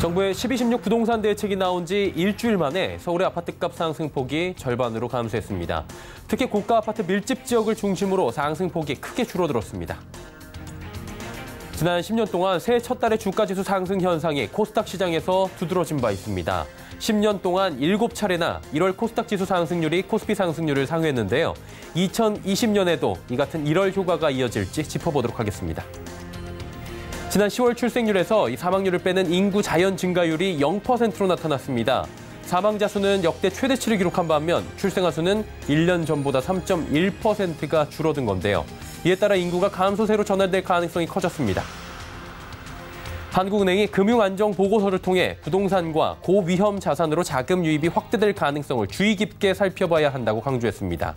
정부의 12.16 부동산 대책이 나온 지 일주일 만에 서울의 아파트값 상승폭이 절반으로 감소했습니다. 특히 고가 아파트 밀집 지역을 중심으로 상승폭이 크게 줄어들었습니다. 지난 10년 동안 새해 첫 달의 주가지수 상승 현상이 코스닥 시장에서 두드러진 바 있습니다. 10년 동안 7차례나 1월 코스닥 지수 상승률이 코스피 상승률을 상회했는데요. 2020년에도 이 같은 1월 효과가 이어질지 짚어보도록 하겠습니다. 지난 10월 출생률에서 이 사망률을 빼는 인구 자연 증가율이 0%로 나타났습니다. 사망자 수는 역대 최대치를 기록한 반면 출생아 수는 1년 전보다 3.1%가 줄어든 건데요. 이에 따라 인구가 감소세로 전환될 가능성이 커졌습니다. 한국은행이 금융안정보고서를 통해 부동산과 고위험 자산으로 자금 유입이 확대될 가능성을 주의 깊게 살펴봐야 한다고 강조했습니다.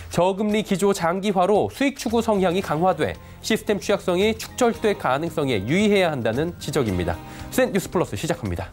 저금리 기조 장기화로 수익 추구 성향이 강화돼 시스템 취약성이 축절될 가능성에 유의해야 한다는 지적입니다. 센 뉴스 플러스 시작합니다.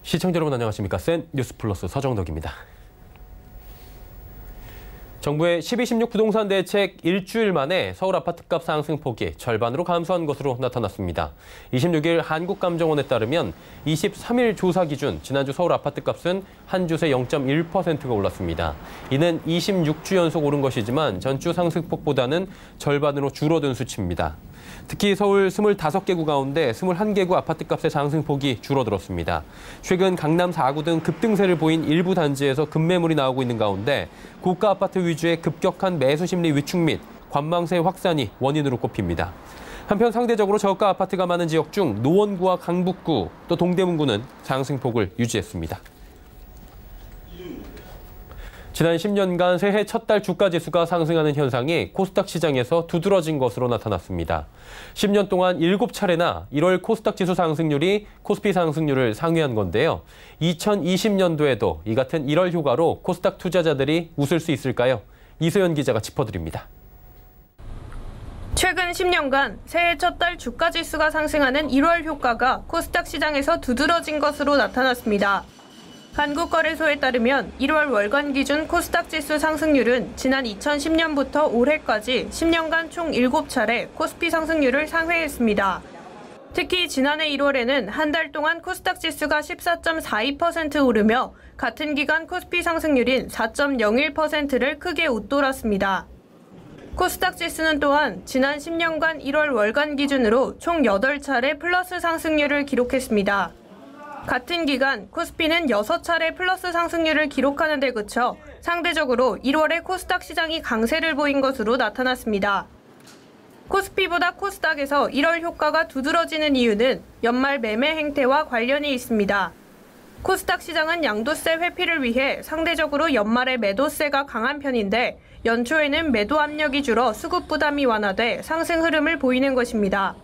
시청자 여러분 안녕하십니까? 센 뉴스 플러스 서정덕입니다. 정부의 12.16 부동산 대책 일주일 만에 서울 아파트값 상승폭이 절반으로 감소한 것으로 나타났습니다. 26일 한국감정원에 따르면 23일 조사 기준 지난주 서울 아파트값은 한 주 새 0.1%가 올랐습니다. 이는 26주 연속 오른 것이지만 전주 상승폭보다는 절반으로 줄어든 수치입니다. 특히 서울 25개구 가운데 21개구 아파트값의 상승폭이 줄어들었습니다. 최근 강남 4구 등 급등세를 보인 일부 단지에서 급매물이 나오고 있는 가운데 고가 아파트 위주의 급격한 매수 심리 위축 및 관망세 확산이 원인으로 꼽힙니다. 한편 상대적으로 저가 아파트가 많은 지역 중 노원구와 강북구, 또 동대문구는 상승폭을 유지했습니다. 지난 10년간 새해 첫 달 주가 지수가 상승하는 현상이 코스닥 시장에서 두드러진 것으로 나타났습니다. 10년 동안 7차례나 1월 코스닥 지수 상승률이 코스피 상승률을 상회한 건데요. 2020년도에도 이 같은 1월 효과로 코스닥 투자자들이 웃을 수 있을까요? 이소연 기자가 짚어드립니다. 최근 10년간 새해 첫 달 주가 지수가 상승하는 1월 효과가 코스닥 시장에서 두드러진 것으로 나타났습니다. 한국거래소에 따르면 1월 월간 기준 코스닥 지수 상승률은 지난 2010년부터 올해까지 10년간 총 7차례 코스피 상승률을 상회했습니다. 특히 지난해 1월에는 한 달 동안 코스닥 지수가 14.42% 오르며 같은 기간 코스피 상승률인 4.01%를 크게 웃돌았습니다. 코스닥 지수는 또한 지난 10년간 1월 월간 기준으로 총 8차례 플러스 상승률을 기록했습니다. 같은 기간 코스피는 6차례 플러스 상승률을 기록하는 데 그쳐 상대적으로 1월에 코스닥 시장이 강세를 보인 것으로 나타났습니다. 코스피보다 코스닥에서 1월 효과가 두드러지는 이유는 연말 매매 행태와 관련이 있습니다. 코스닥 시장은 양도세 회피를 위해 상대적으로 연말에 매도세가 강한 편인데 연초에는 매도 압력이 줄어 수급 부담이 완화돼 상승 흐름을 보이는 것입니다.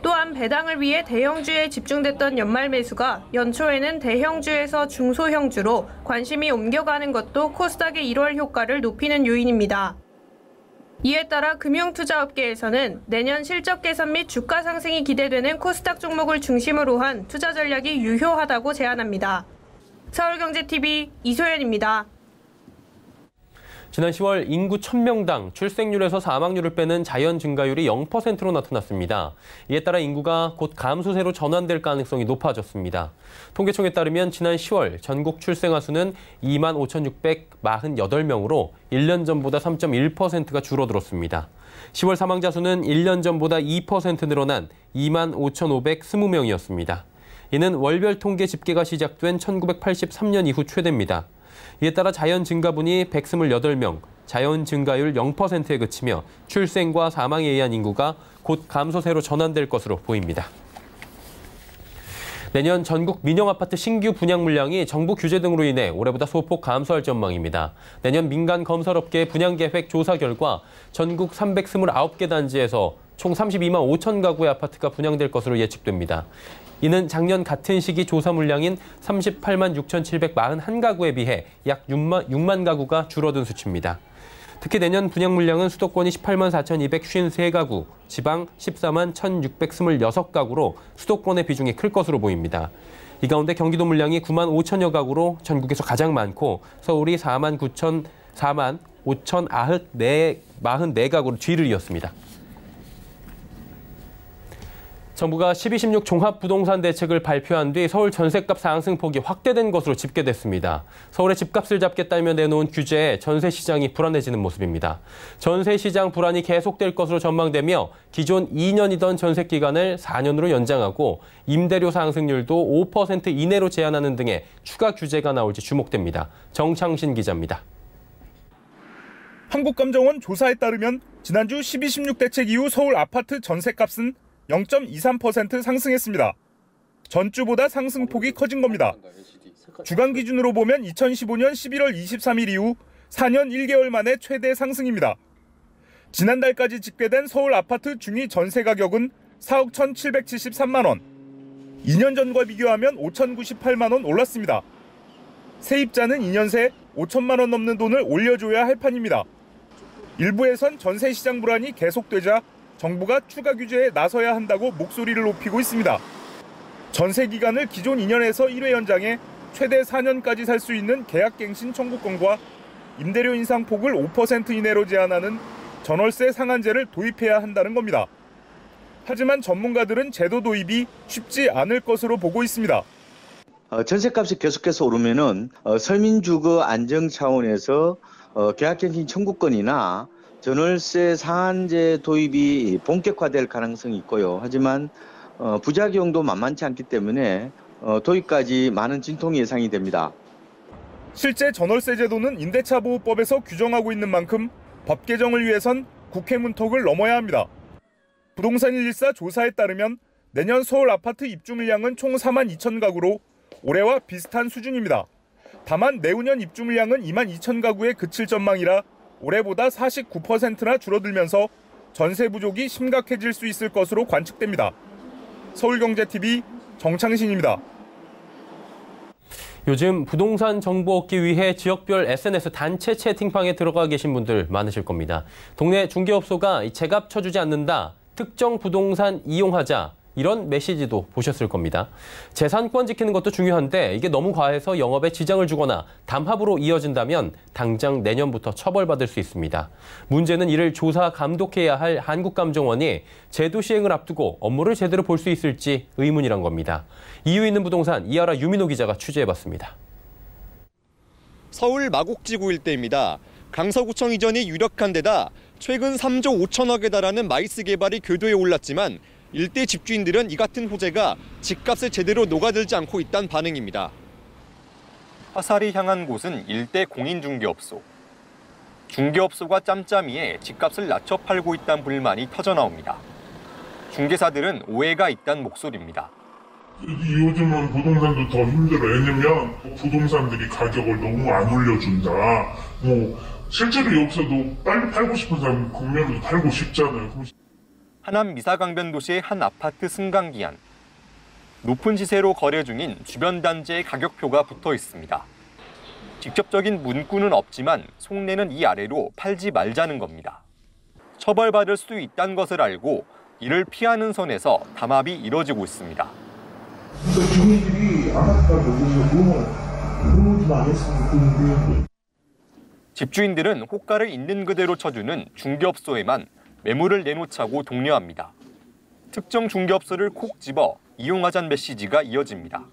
또한 배당을 위해 대형주에 집중됐던 연말 매수가 연초에는 대형주에서 중소형주로 관심이 옮겨가는 것도 코스닥의 1월 효과를 높이는 요인입니다. 이에 따라 금융투자업계에서는 내년 실적 개선 및 주가 상승이 기대되는 코스닥 종목을 중심으로 한 투자 전략이 유효하다고 제안합니다. 서울경제TV 이소연입니다. 지난 10월 인구 1000명당 출생률에서 사망률을 빼는 자연 증가율이 0%로 나타났습니다. 이에 따라 인구가 곧 감소세로 전환될 가능성이 높아졌습니다. 통계청에 따르면 지난 10월 전국 출생아 수는 25,648명으로 1년 전보다 3.1%가 줄어들었습니다. 10월 사망자 수는 1년 전보다 2% 늘어난 25,520명이었습니다. 이는 월별 통계 집계가 시작된 1983년 이후 최대입니다. 이에 따라 자연 증가분이 128명, 자연 증가율 0%에 그치며 출생과 사망에 의한 인구가 곧 감소세로 전환될 것으로 보입니다. 내년 전국 민영아파트 신규 분양 물량이 정부 규제 등으로 인해 올해보다 소폭 감소할 전망입니다. 내년 민간 건설업계 분양 계획 조사 결과 전국 329개 단지에서 총 32만 5천 가구의 아파트가 분양될 것으로 예측됩니다. 이는 작년 같은 시기 조사 물량인 38만 6,741가구에 비해 약 6만 가구가 줄어든 수치입니다. 특히 내년 분양 물량은 수도권이 18만 4,253가구, 지방 14만 1,626가구로 수도권의 비중이 클 것으로 보입니다. 이 가운데 경기도 물량이 9만 5천여 가구로 전국에서 가장 많고 서울이 4만 5,044가구로 뒤를 이었습니다. 정부가 12.16 종합부동산 대책을 발표한 뒤 서울 전셋값 상승폭이 확대된 것으로 집계됐습니다. 서울의 집값을 잡겠다며 내놓은 규제에 전세 시장이 불안해지는 모습입니다. 전세 시장 불안이 계속될 것으로 전망되며 기존 2년이던 전세 기간을 4년으로 연장하고 임대료 상승률도 5% 이내로 제한하는 등의 추가 규제가 나올지 주목됩니다. 정창신 기자입니다. 한국감정원 조사에 따르면 지난주 12.16 대책 이후 서울 아파트 전셋값은 0.23% 상승했습니다. 전주보다 상승폭이 커진 겁니다. 주간 기준으로 보면 2015년 11월 23일 이후 4년 1개월 만에 최대 상승입니다. 지난달까지 집계된 서울 아파트 중위 전세 가격은 4억 1,773만 원. 2년 전과 비교하면 5,098만 원 올랐습니다. 세입자는 2년 새 5천만 원 넘는 돈을 올려줘야 할 판입니다. 일부에선 전세 시장 불안이 계속되자 정부가 추가 규제에 나서야 한다고 목소리를 높이고 있습니다. 전세 기간을 기존 2년에서 1회 연장해 최대 4년까지 살 수 있는 계약갱신 청구권과 임대료 인상폭을 5% 이내로 제한하는 전월세 상한제를 도입해야 한다는 겁니다. 하지만 전문가들은 제도 도입이 쉽지 않을 것으로 보고 있습니다. 전셋값이 계속해서 오르면은 서민주거 안정 차원에서 계약갱신 청구권이나 전월세 상한제 도입이 본격화될 가능성이 있고요. 하지만 부작용도 만만치 않기 때문에 도입까지 많은 진통이 예상이 됩니다. 실제 전월세 제도는 임대차 보호법에서 규정하고 있는 만큼 법 개정을 위해선 국회 문턱을 넘어야 합니다. 부동산 114 조사에 따르면 내년 서울 아파트 입주 물량은 총 4만 2천 가구로 올해와 비슷한 수준입니다. 다만 내후년 입주 물량은 2만 2천 가구에 그칠 전망이라 올해보다 49%나 줄어들면서 전세 부족이 심각해질 수 있을 것으로 관측됩니다. 서울경제TV 정창신입니다. 요즘 부동산 정보 얻기 위해 지역별 SNS 단체 채팅방에 들어가 계신 분들 많으실 겁니다. 동네 중개업소가 제값 쳐주지 않는다, 특정 부동산 이용하자, 이런 메시지도 보셨을 겁니다. 재산권 지키는 것도 중요한데 이게 너무 과해서 영업에 지장을 주거나 담합으로 이어진다면 당장 내년부터 처벌받을 수 있습니다. 문제는 이를 조사 감독해야 할 한국감정원이 제도 시행을 앞두고 업무를 제대로 볼 수 있을지 의문이란 겁니다. 이유 있는 부동산 이하라 유민호 기자가 취재해봤습니다. 서울 마곡지구 일대입니다. 강서구청 이전이 유력한 데다 최근 3조 5천억에 달하는 마이스 개발이 궤도에 올랐지만 일대 집주인들은 이 같은 호재가 집값에 제대로 녹아들지 않고 있다는 반응입니다. 화살이 향한 곳은 일대 공인중개업소. 중개업소가 짬짬이에 집값을 낮춰 팔고 있다는 불만이 터져나옵니다. 중개사들은 오해가 있다는 목소리입니다. 요즘은 부동산도 더 힘들어. 왜냐면 부동산들이 가격을 너무 안 올려준다. 실제로 여기서도 빨리 팔고 싶은 사람 국내로도 팔고 싶잖아요. 하남 미사강변도시의 한 아파트 승강기한. 높은 시세로 거래 중인 주변 단지의 가격표가 붙어 있습니다. 직접적인 문구는 없지만 속내는 이 아래로 팔지 말자는 겁니다. 처벌받을 수도 있다는 것을 알고 이를 피하는 선에서 담합이 이뤄지고 있습니다. 집주인들은 호가를 있는 그대로 쳐주는 중개업소에만 매물을 내놓자고 독려합니다. 특정 중개업소를 콕 집어 이용하자는 메시지가 이어집니다.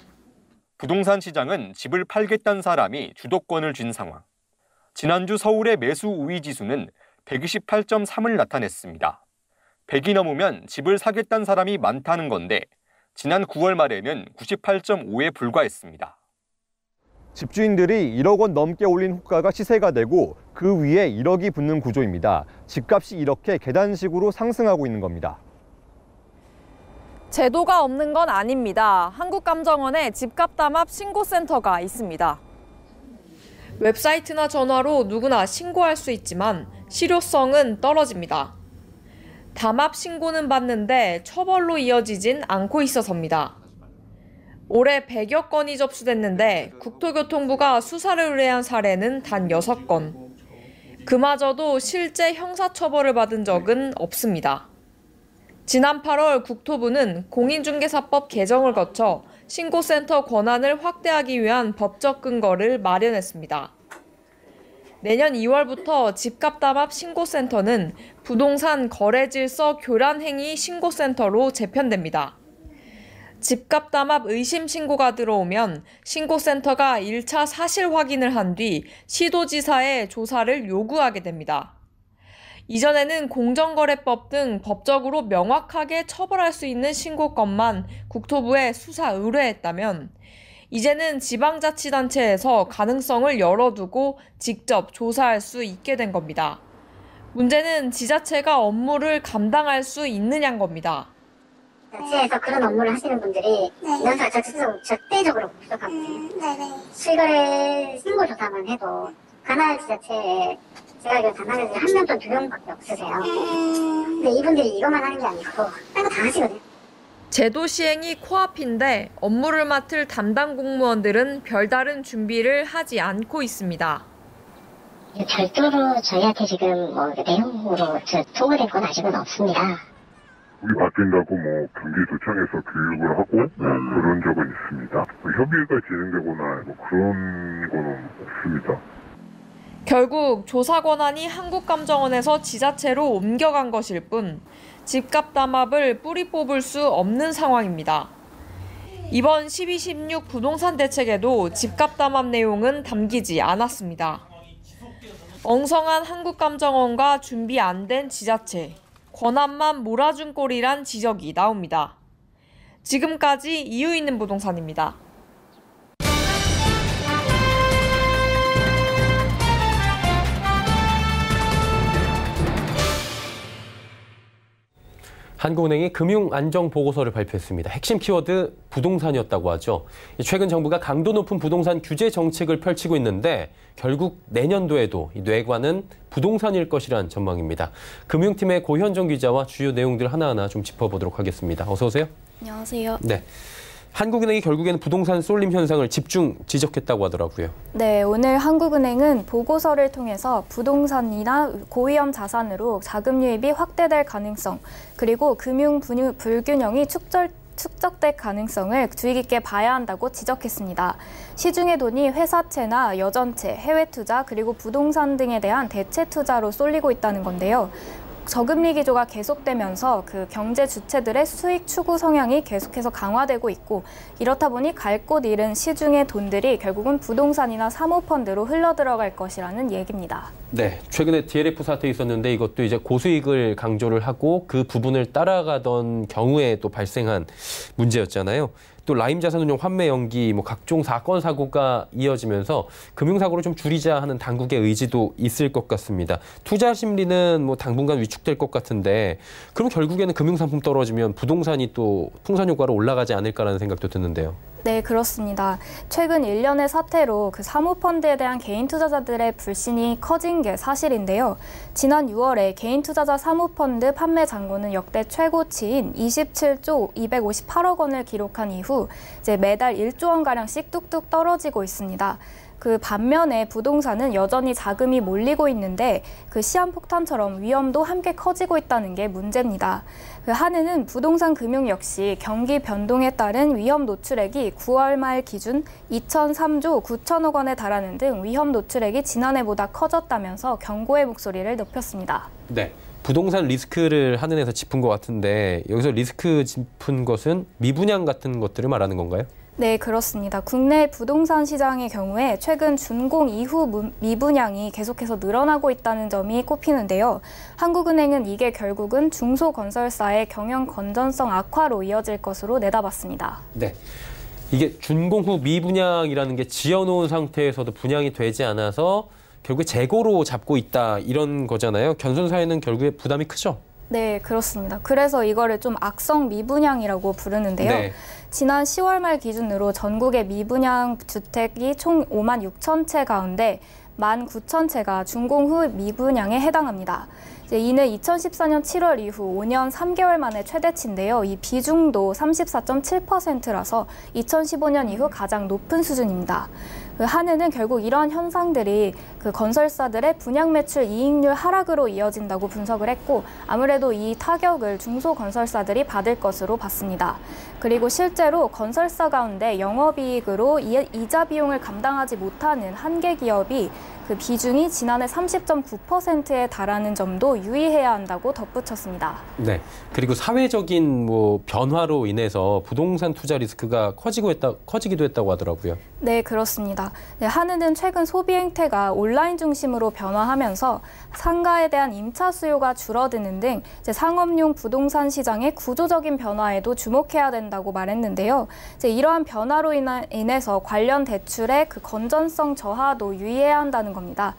부동산 시장은 집을 팔겠다는 사람이 주도권을 쥔 상황. 지난주 서울의 매수 우위 지수는 128.3을 나타냈습니다. 100이 넘으면 집을 사겠다는 사람이 많다는 건데 지난 9월 말에는 98.5에 불과했습니다. 집주인들이 1억 원 넘게 올린 호가가 시세가 되고 그 위에 1억이 붙는 구조입니다. 집값이 이렇게 계단식으로 상승하고 있는 겁니다. 제도가 없는 건 아닙니다. 한국감정원에 집값 담합 신고센터가 있습니다. 웹사이트나 전화로 누구나 신고할 수 있지만 실효성은 떨어집니다. 담합 신고는 받는데 처벌로 이어지진 않고 있어서입니다. 올해 100여 건이 접수됐는데 국토교통부가 수사를 의뢰한 사례는 단 6건. 그마저도 실제 형사처벌을 받은 적은 없습니다. 지난 8월 국토부는 공인중개사법 개정을 거쳐 신고센터 권한을 확대하기 위한 법적 근거를 마련했습니다. 내년 2월부터 집값담합 신고센터는 부동산 거래질서 교란행위 신고센터로 재편됩니다. 집값담합 의심 신고가 들어오면 신고센터가 1차 사실 확인을 한 뒤 시도지사에 조사를 요구하게 됩니다. 이전에는 공정거래법 등 법적으로 명확하게 처벌할 수 있는 신고건만 국토부에 수사 의뢰했다면 이제는 지방자치단체에서 가능성을 열어두고 직접 조사할 수 있게 된 겁니다. 문제는 지자체가 업무를 감당할 수 있느냐인 겁니다. 자체에서 그런 업무를 하시는 분들이 인원수가 절대적으로 부족하거든요. 실거래 신고 조사만 해도 관할 지자체에 제가 알기로 단합에서 1명 또는 2명밖에 없으세요. 근데 이분들이 이것만 하는 게 아니고 딴 거 다 하시거든요. 제도 시행이 코앞인데 업무를 맡을 담당 공무원들은 별다른 준비를 하지 않고 있습니다. 별도로 저희한테 지금 내용으로 통보된 건 아직은 없습니다. 우리 바뀐다고 경기도청에서 교육을 하고 그런 적은 있습니다. 협의가 진행되거나 그런 거는 없습니다. 결국 조사 권한이 한국감정원에서 지자체로 옮겨간 것일 뿐 집값 담합을 뿌리 뽑을 수 없는 상황입니다. 이번 12.16 부동산 대책에도 집값 담합 내용은 담기지 않았습니다. 엉성한 한국감정원과 준비 안 된 지자체, 권한만 몰아준 꼴이란 지적이 나옵니다. 지금까지 이유 있는 부동산입니다. 한국은행이 금융안정보고서를 발표했습니다. 핵심 키워드 부동산이었다고 하죠. 최근 정부가 강도 높은 부동산 규제 정책을 펼치고 있는데 결국 내년도에도 이 뇌관은 부동산일 것이란 전망입니다. 금융팀의 고현정 기자와 주요 내용들 하나하나 좀 짚어보도록 하겠습니다. 어서 오세요. 안녕하세요. 네. 한국은행이 결국에는 부동산 쏠림 현상을 집중 지적했다고 하더라고요. 네, 오늘 한국은행은 보고서를 통해서 부동산이나 고위험 자산으로 자금 유입이 확대될 가능성, 그리고 금융 불균형이 축적될 가능성을 주의 깊게 봐야 한다고 지적했습니다. 시중의 돈이 회사채나 여전채, 해외 투자, 그리고 부동산 등에 대한 대체 투자로 쏠리고 있다는 건데요. 저금리 기조가 계속되면서 그 경제 주체들의 수익 추구 성향이 계속해서 강화되고 있고, 이렇다 보니 갈 곳 잃은 시중의 돈들이 결국은 부동산이나 사모펀드로 흘러들어갈 것이라는 얘기입니다. 네, 최근에 DLF 사태 있었는데 이것도 이제 고수익을 강조를 하고 그 부분을 따라가던 경우에 또 발생한 문제였잖아요. 또 라임 자산운용 환매 연기, 각종 사건 사고가 이어지면서 금융사고를 좀 줄이자 하는 당국의 의지도 있을 것 같습니다. 투자 심리는 당분간 위축될 것 같은데 그럼 결국에는 금융상품 떨어지면 부동산이 또 풍선 효과로 올라가지 않을까라는 생각도 드는데요. 네, 그렇습니다. 최근 일련의 사태로 그 사모펀드에 대한 개인 투자자들의 불신이 커진 게 사실인데요. 지난 6월에 개인 투자자 사모펀드 판매 잔고는 역대 최고치인 27조 258억 원을 기록한 이후 이제 매달 1조 원가량씩 뚝뚝 떨어지고 있습니다. 그 반면에 부동산은 여전히 자금이 몰리고 있는데 그 시한폭탄처럼 위험도 함께 커지고 있다는 게 문제입니다. 한은은 부동산 금융 역시 경기 변동에 따른 위험 노출액이 9월 말 기준 2,003조 9천억 원에 달하는 등 위험 노출액이 지난해보다 커졌다면서 경고의 목소리를 높였습니다. 네, 부동산 리스크를 한은에서 짚은 것 같은데 여기서 리스크 짚은 것은 미분양 같은 것들을 말하는 건가요? 네, 그렇습니다. 국내 부동산 시장의 경우에 최근 준공 이후 미분양이 계속해서 늘어나고 있다는 점이 꼽히는데요. 한국은행은 이게 결국은 중소건설사의 경영 건전성 악화로 이어질 것으로 내다봤습니다. 네, 이게 준공 후 미분양이라는 게 지어놓은 상태에서도 분양이 되지 않아서 결국에 재고로 잡고 있다 이런 거잖아요. 견손사에는 결국에 부담이 크죠? 네, 그렇습니다. 그래서 이거를 좀 악성 미분양이라고 부르는데요. 네. 지난 10월 말 기준으로 전국의 미분양 주택이 총 5만 6천 채 가운데 1만 9천 채가 준공 후 미분양에 해당합니다. 이는 2014년 7월 이후 5년 3개월 만에 최대치인데요. 이 비중도 34.7%라서 2015년 이후 가장 높은 수준입니다. 한은은 결국 이러한 현상들이 건설사들의 분양 매출 이익률 하락으로 이어진다고 분석을 했고 아무래도 이 타격을 중소건설사들이 받을 것으로 봤습니다. 그리고 실제로 건설사 가운데 영업이익으로 이자 비용을 감당하지 못하는 한계 기업이 그 비중이 지난해 30.9%에 달하는 점도 유의해야 한다고 덧붙였습니다. 네. 그리고 사회적인 변화로 인해서 부동산 투자 리스크가 커지기도 했다고 하더라고요. 네, 그렇습니다. 네, 한은은 최근 소비 행태가 온라인 중심으로 변화하면서 상가에 대한 임차 수요가 줄어드는 등 상업용 부동산 시장의 구조적인 변화에도 주목해야 된다고 말했는데요. 이러한 변화로 인해서 관련 대출의 건전성 저하도 유의해야 한다는 겁니다.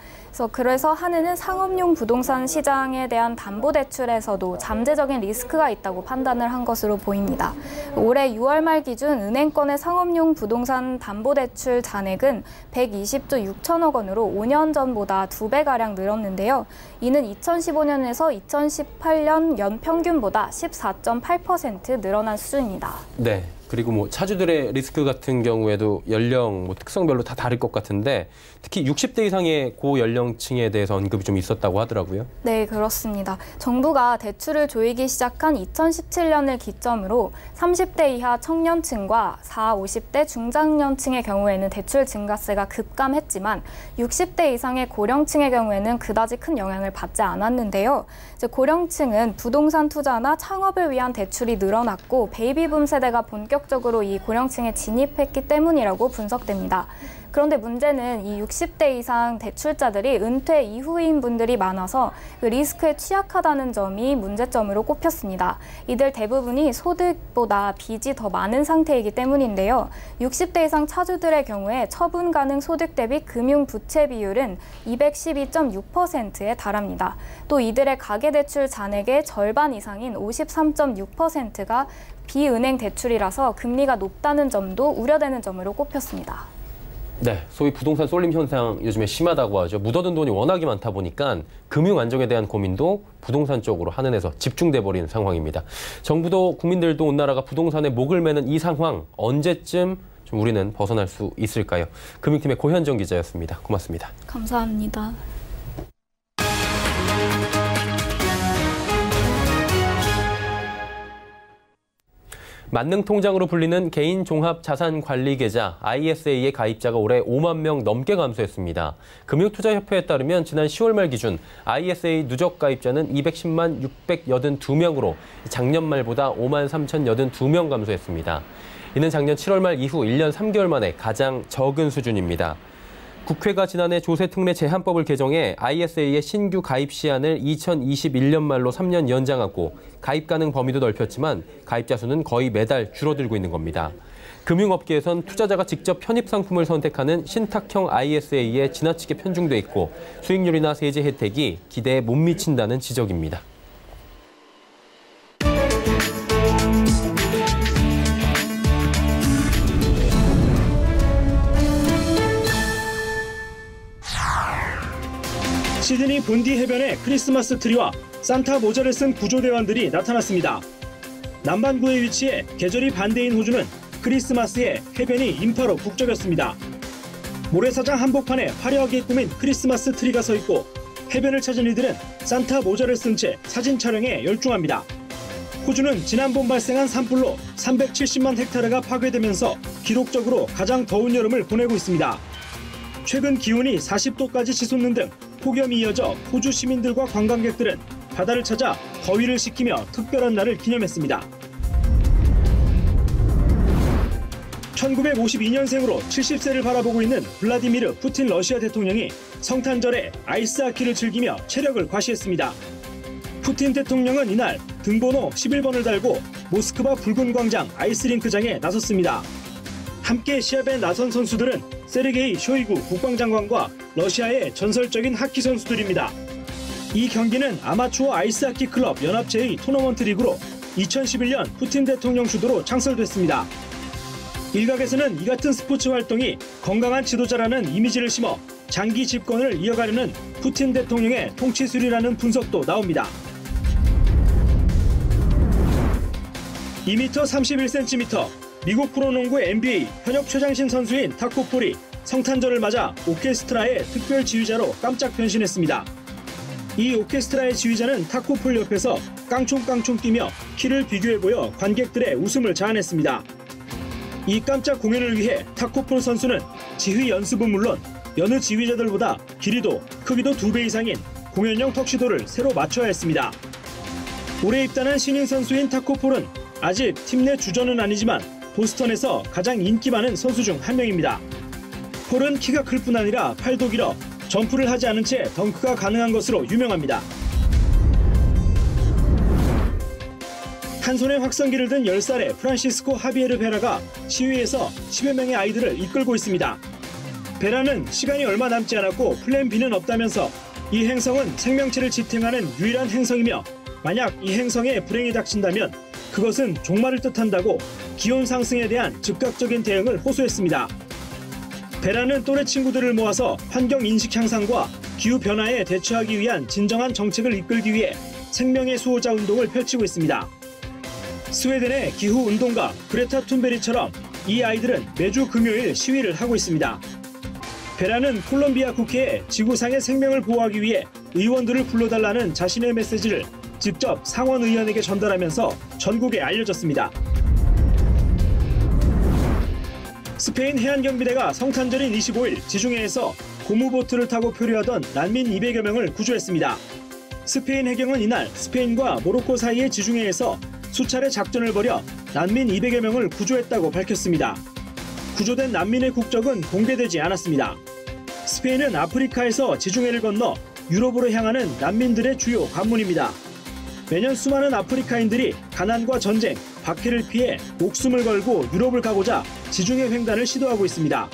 그래서 한은은 상업용 부동산 시장에 대한 담보대출에서도 잠재적인 리스크가 있다고 판단을 한 것으로 보입니다. 올해 6월 말 기준 은행권의 상업용 부동산 담보대출 잔액은 120조 6천억 원으로 5년 전보다 2배가량 늘었는데요. 이는 2015년에서 2018년 연평균보다 14.8% 늘어난 수준입니다. 네. 그리고 차주들의 리스크 같은 경우에도 연령, 특성별로 다 다를 것 같은데 특히 60대 이상의 고연령층에 대해서 언급이 좀 있었다고 하더라고요. 네, 그렇습니다. 정부가 대출을 조이기 시작한 2017년을 기점으로 30대 이하 청년층과 40, 50대 중장년층의 경우에는 대출 증가세가 급감했지만 60대 이상의 고령층의 경우에는 그다지 큰 영향을 받지 않았는데요. 고령층은 부동산 투자나 창업을 위한 대출이 늘어났고 베이비붐 세대가 본격적으로 이 고령층에 진입했기 때문이라고 분석됩니다. 그런데 문제는 이 60대 이상 대출자들이 은퇴 이후인 분들이 많아서 리스크에 취약하다는 점이 문제점으로 꼽혔습니다. 이들 대부분이 소득보다 빚이 더 많은 상태이기 때문인데요. 60대 이상 차주들의 경우에 처분 가능 소득 대비 금융 부채 비율은 212.6%에 달합니다. 또 이들의 가계대출 잔액의 절반 이상인 53.6%가 비은행 대출이라서 금리가 높다는 점도 우려되는 점으로 꼽혔습니다. 네, 소위 부동산 쏠림 현상 요즘에 심하다고 하죠. 묻어둔 돈이 워낙에 많다 보니까 금융 안정에 대한 고민도 부동산 쪽으로 한은에서 집중돼 버리는 상황입니다. 정부도 국민들도 온 나라가 부동산에 목을 매는 이 상황 언제쯤 좀 우리는 벗어날 수 있을까요? 금융팀의 고현정 기자였습니다. 고맙습니다. 감사합니다. 만능통장으로 불리는 개인종합자산관리계좌 ISA의 가입자가 올해 5만 명 넘게 감소했습니다. 금융투자협회에 따르면 지난 10월 말 기준 ISA 누적 가입자는 210만 682명으로 작년 말보다 5만 3,082명 감소했습니다. 이는 작년 7월 말 이후 1년 3개월 만에 가장 적은 수준입니다. 국회가 지난해 조세특례 제한법을 개정해 ISA의 신규 가입 시한을 2021년 말로 3년 연장하고 가입 가능 범위도 넓혔지만 가입자 수는 거의 매달 줄어들고 있는 겁니다. 금융업계에선 투자자가 직접 편입 상품을 선택하는 신탁형 ISA에 지나치게 편중돼 있고 수익률이나 세제 혜택이 기대에 못 미친다는 지적입니다. 시드니 본디 해변에 크리스마스 트리와 산타 모자를 쓴 구조대원들이 나타났습니다. 남반구에 위치해 계절이 반대인 호주는 크리스마스에 해변이 인파로 북적였습니다. 모래사장 한복판에 화려하게 꾸민 크리스마스 트리가 서 있고 해변을 찾은 이들은 산타 모자를 쓴 채 사진 촬영에 열중합니다. 호주는 지난 봄 발생한 산불로 370만 헥타르가 파괴되면서 기록적으로 가장 더운 여름을 보내고 있습니다. 최근 기온이 40도까지 치솟는 등 폭염이 이어져 호주 시민들과 관광객들은 바다를 찾아 더위를 식히며 특별한 날을 기념했습니다. 1952년생으로 70세를 바라보고 있는 블라디미르 푸틴 러시아 대통령이 성탄절에 아이스하키를 즐기며 체력을 과시했습니다. 푸틴 대통령은 이날 등번호 11번을 달고 모스크바 붉은 광장 아이스링크장에 나섰습니다. 함께 시합에 나선 선수들은 세르게이 쇼이구 국방장관과 러시아의 전설적인 하키 선수들입니다. 이 경기는 아마추어 아이스하키 클럽 연합체의 토너먼트 리그로 2011년 푸틴 대통령 주도로 창설됐습니다. 일각에서는 이 같은 스포츠 활동이 건강한 지도자라는 이미지를 심어 장기 집권을 이어가려는 푸틴 대통령의 통치술이라는 분석도 나옵니다. 2m 31cm, 미국 프로농구 NBA 현역 최장신 선수인 타코 폴이 성탄절을 맞아 오케스트라의 특별 지휘자로 깜짝 변신했습니다. 이 오케스트라의 지휘자는 타코 폴 옆에서 깡총깡총 뛰며 키를 비교해 보여 관객들의 웃음을 자아냈습니다. 이 깜짝 공연을 위해 타코 폴 선수는 지휘 연습은 물론 여느 지휘자들보다 길이도 크기도 2배 이상인 공연용 턱시도를 새로 맞춰야 했습니다. 올해 입단한 신인 선수인 타코 폴은 아직 팀 내 주전은 아니지만 보스턴에서 가장 인기 많은 선수 중 한 명입니다. 폴은 키가 클 뿐 아니라 팔도 길어 점프를 하지 않은 채 덩크가 가능한 것으로 유명합니다. 한 손에 확성기를 든 10살의 프란시스코 하비에르 베라가 시위에서 10여 명의 아이들을 이끌고 있습니다. 베라는 시간이 얼마 남지 않았고 플랜 B는 없다면서 이 행성은 생명체를 지탱하는 유일한 행성이며 만약 이 행성에 불행이 닥친다면 그것은 종말을 뜻한다고 기온 상승에 대한 즉각적인 대응을 호소했습니다. 베라는 또래 친구들을 모아서 환경 인식 향상과 기후 변화에 대처하기 위한 진정한 정책을 이끌기 위해 생명의 수호자 운동을 펼치고 있습니다. 스웨덴의 기후 운동가 그레타 툰베리처럼 이 아이들은 매주 금요일 시위를 하고 있습니다. 베라는 콜롬비아 국회에 지구상의 생명을 보호하기 위해 의원들을 불러달라는 자신의 메시지를 직접 상원 의원에게 전달하면서 전국에 알려졌습니다. 스페인 해안경비대가 성탄절인 25일 지중해에서 고무보트를 타고 표류하던 난민 200여 명을 구조했습니다. 스페인 해경은 이날 스페인과 모로코 사이의 지중해에서 수차례 작전을 벌여 난민 200여 명을 구조했다고 밝혔습니다. 구조된 난민의 국적은 공개되지 않았습니다. 스페인은 아프리카에서 지중해를 건너 유럽으로 향하는 난민들의 주요 관문입니다. 매년 수많은 아프리카인들이 가난과 전쟁, 박해를 피해 목숨을 걸고 유럽을 가고자 지중해 횡단을 시도하고 있습니다.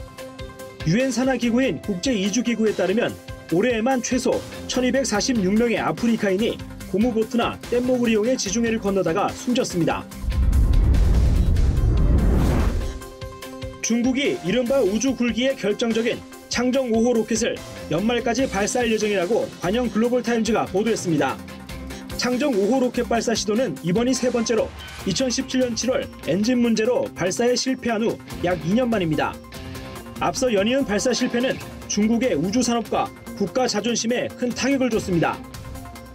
유엔 산하 기구인 국제이주기구에 따르면 올해에만 최소 1246명의 아프리카인이 고무보트나 뗏목을 이용해 지중해를 건너다가 숨졌습니다. 중국이 이른바 우주 굴기의 결정적인 창정 5호 로켓을 연말까지 발사할 예정이라고 관영 글로벌타임즈가 보도했습니다. 창정 5호 로켓 발사 시도는 이번이 세 번째로 2017년 7월 엔진 문제로 발사에 실패한 후 약 2년 만입니다. 앞서 연이은 발사 실패는 중국의 우주 산업과 국가 자존심에 큰 타격을 줬습니다.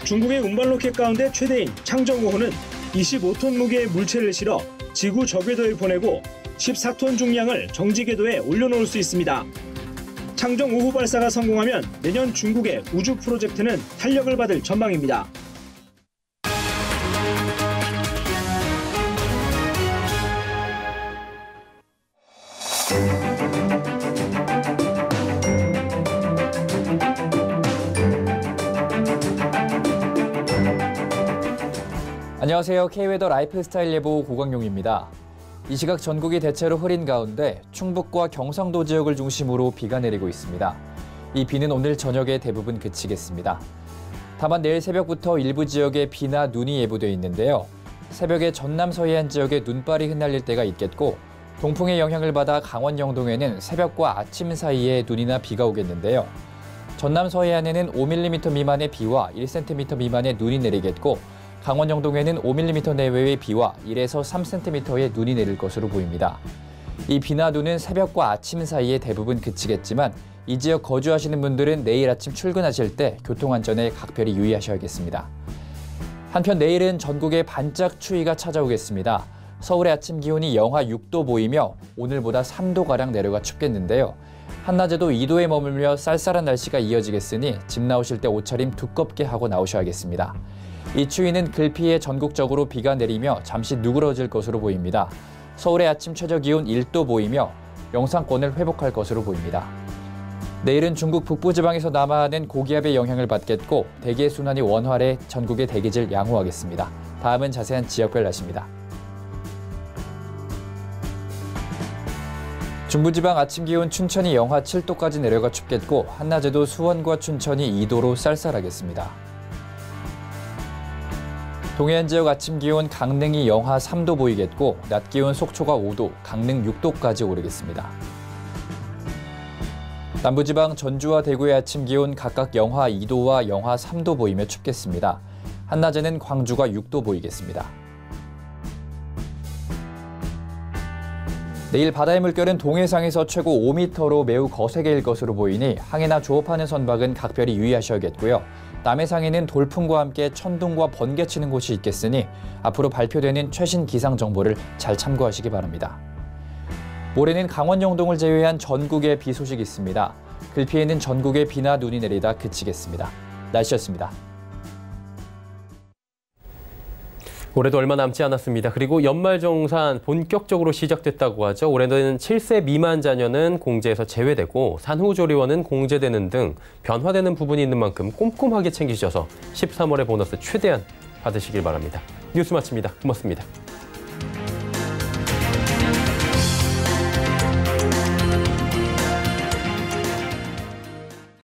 중국의 운반 로켓 가운데 최대인 창정 5호는 25톤 무게의 물체를 실어 지구 저궤도에 보내고 14톤 중량을 정지 궤도에 올려놓을 수 있습니다. 창정 5호 발사가 성공하면 내년 중국의 우주 프로젝트는 탄력을 받을 전망입니다. 안녕하세요. K웨더 라이프스타일 예보 고광용입니다. 이 시각 전국이 대체로 흐린 가운데 충북과 경상도 지역을 중심으로 비가 내리고 있습니다. 이 비는 오늘 저녁에 대부분 그치겠습니다. 다만 내일 새벽부터 일부 지역에 비나 눈이 예보돼 있는데요. 새벽에 전남 서해안 지역에 눈발이 흩날릴 때가 있겠고 동풍의 영향을 받아 강원 영동에는 새벽과 아침 사이에 눈이나 비가 오겠는데요. 전남 서해안에는 5mm 미만의 비와 1cm 미만의 눈이 내리겠고 강원 영동에는 5mm 내외의 비와 1에서 3cm의 눈이 내릴 것으로 보입니다. 이 비나 눈은 새벽과 아침 사이에 대부분 그치겠지만 이 지역 거주하시는 분들은 내일 아침 출근하실 때 교통안전에 각별히 유의하셔야겠습니다. 한편 내일은 전국에 반짝 추위가 찾아오겠습니다. 서울의 아침 기온이 영하 6도 보이며 오늘보다 3도가량 내려가 춥겠는데요. 한낮에도 2도에 머물며 쌀쌀한 날씨가 이어지겠으니 집 나오실 때 옷차림 두껍게 하고 나오셔야겠습니다. 이 추위는 글피에 전국적으로 비가 내리며 잠시 누그러질 것으로 보입니다. 서울의 아침 최저 기온 1도 보이며 영상권을 회복할 것으로 보입니다. 내일은 중국 북부지방에서 남하하는 고기압의 영향을 받겠고 대기의 순환이 원활해 전국의 대기질 양호하겠습니다. 다음은 자세한 지역별 날씨입니다. 중부지방 아침 기온 춘천이 영하 7도까지 내려가 춥겠고 한낮에도 수원과 춘천이 2도로 쌀쌀하겠습니다. 동해안 지역 아침 기온 강릉이 영하 3도 보이겠고 낮 기온 속초가 5도, 강릉 6도까지 오르겠습니다. 남부지방 전주와 대구의 아침 기온 각각 영하 2도와 영하 3도 보이며 춥겠습니다. 한낮에는 광주가 6도 보이겠습니다. 내일 바다의 물결은 동해상에서 최고 5m로 매우 거세게일 것으로 보이니 항해나 조업하는 선박은 각별히 유의하셔야겠고요. 남해상에는 돌풍과 함께 천둥과 번개 치는 곳이 있겠으니 앞으로 발표되는 최신 기상 정보를 잘 참고하시기 바랍니다. 모레는 강원 영동을 제외한 전국에 비 소식이 있습니다. 글피에는 전국에 비나 눈이 내리다 그치겠습니다. 날씨였습니다. 올해도 얼마 남지 않았습니다. 그리고 연말정산 본격적으로 시작됐다고 하죠. 올해는 7세 미만 자녀는 공제에서 제외되고 산후조리원은 공제되는 등 변화되는 부분이 있는 만큼 꼼꼼하게 챙기셔서 13월의 보너스 최대한 받으시길 바랍니다. 뉴스 마칩니다. 고맙습니다.